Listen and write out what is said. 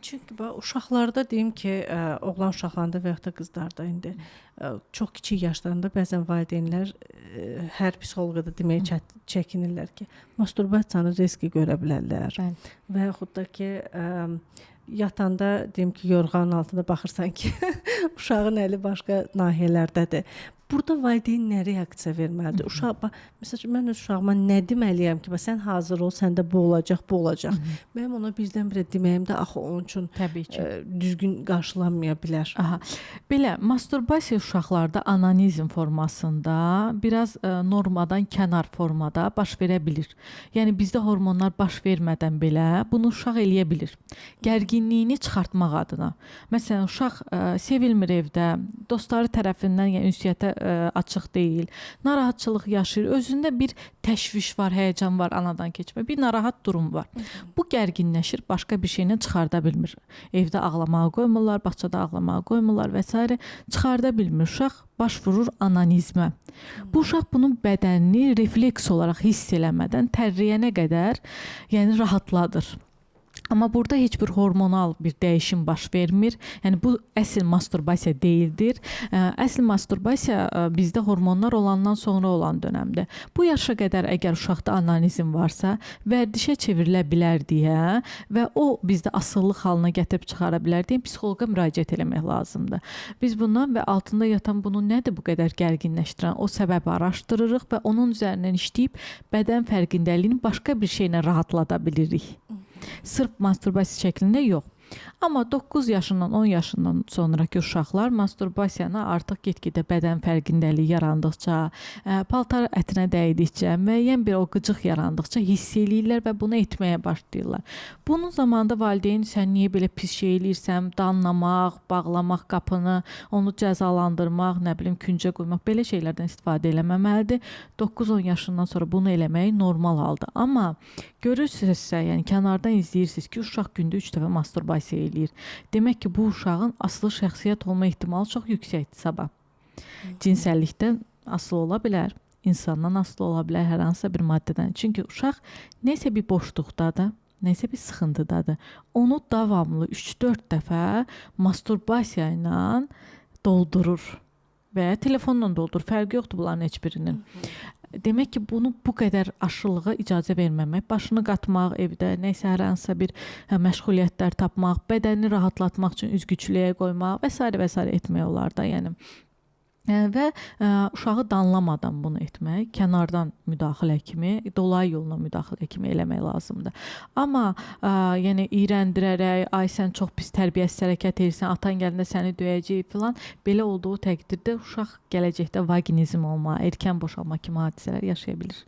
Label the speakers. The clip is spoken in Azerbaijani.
Speaker 1: Çünki uşaqlarda deyim ki, oğlan uşaqlarında və yaxud da qızlarda indi çox kiçik yaşlarında bəzən valideynlər hər psixoloqa da deməyə çəkinirlər ki, masturbasiyanı riski görə bilərlər.
Speaker 2: Bəli.
Speaker 1: Və yaxud da ki, yatanda deyim ki, yorğanın altında baxırsan ki, uşağın əli başqa nahiyələrdədir. Burada valideyn nə reaksiya verməlidir? Uşaq, məsələn, mən öz uşağıma nə deməliyəm ki, sən hazır ol, səndə bu olacaq, bu olacaq. Mənim ona birdən-birə deməyim də axı onun üçün
Speaker 2: Təbii ki.
Speaker 1: Düzgün qarşılanmaya bilər.
Speaker 2: Aha. Belə masturbasiya uşaqlarda anonizm formasında, biraz normadan kənar formada baş verə bilir. Yəni bizdə hormonlar baş vermədən belə bunu uşaq eləyə bilir. Gərginliyini çıxartmaq adına. Məsələn, uşaq sevilmir evdə, dostları tərəfindən, yəni ünsiyyətə açıq deyil, narahatçılıq yaşayır, özündə bir təşviş var, həyəcan var, anadan keçmə, bir narahat durum var. Bu gərginləşir, başqa bir şeylə çıxarda bilmir. Evdə ağlamağa qoymurlar, bağçada ağlamağa qoymurlar və s. çıxarda bilmir. Uşaq baş vurur anonizmə. Bu uşaq bunun bədənini refleks olaraq hiss eləmədən tərləyənə qədər, yəni rahatladır. Amma burada heç bir hormonal bir dəyişim baş vermir. Yəni bu əsl masturbasiya deyildir. Əsl masturbasiya bizdə hormonlar olandan sonra olan dönəmdə. Bu yaşa qədər əgər uşaqda anonizm varsa, vərdişə çevrilə bilər deyə və o bizdə asıllıq halına gətirib çıxara bilər deyə psixoloqa müraciət etmək lazımdır. Biz bundan və altında yatan bunu nədir bu qədər gərginləşdirən o səbəbi araşdırırıq və onun üzərindən işləyib bədən fərqindəliyini başqa bir şeylə rahatlada bilirik. Sırf masturbasiya şəklində yox. Amma 9 yaşından 10 yaşından sonraki uşaqlar masturbasiyanı artıq get-gedə bədən fərqindəliyi yarandıqca, paltar ətinə dəydikcə, müəyyən bir o qıcıq yarandıqca hiss eləyirlər və bunu etməyə başlayırlar. Bunun zamanında valideyn sən niyə belə pis şey eləyirsən, danlamaq, bağlamaq qapını, onu cəzalandırmaq, nə bilim küncə qoymaq, belə şeylərdən istifadə eləməməlidir. 9-10 yaşından sonra bunu eləmək normal haldır. Amma görürsünüzsə, yəni kənardan izləyirsiniz ki, uşaq gündə 3 dəfə masturbasiya eləyir. Demək ki, bu uşağın asılı şəxsiyyət olma ehtimalı çox yüksəkdir sabah. Cinsəllikdən asılı ola bilər, insandan asılı ola bilər, hər hansısa bir maddədən. Çünki uşaq nəsə bir boşluqdadır, nəsə bir sıxıntıdadır. Onu davamlı 3-4 dəfə masturbasiya ilə doldurur və ya telefonla doldurur. Fərqi yoxdur bunların heç birinin. Demək ki, bunu bu qədər aşırılığa icazə verməmək, başını qatmaq evdə, nəysə hər hansısa bir məşğuliyyətlər tapmaq, bədəni rahatlatmaq üçün üzgüçlüyə qoymaq və s. etmək olar da, yəni. Və uşağı danlamadan bunu etmək, kənardan müdaxilə kimi, dolayı yolla müdaxilə kimi eləmək lazımdır. Amma yəni iyrəndirərək, ay sən çox pis tərbiyəsiz hərəkət edirsən, atan gəlində səni döyəcək filan, belə olduğu təqdirdə uşaq gələcəkdə vaginizm olma, erkən boşalma kimi hadisələr yaşaya bilir.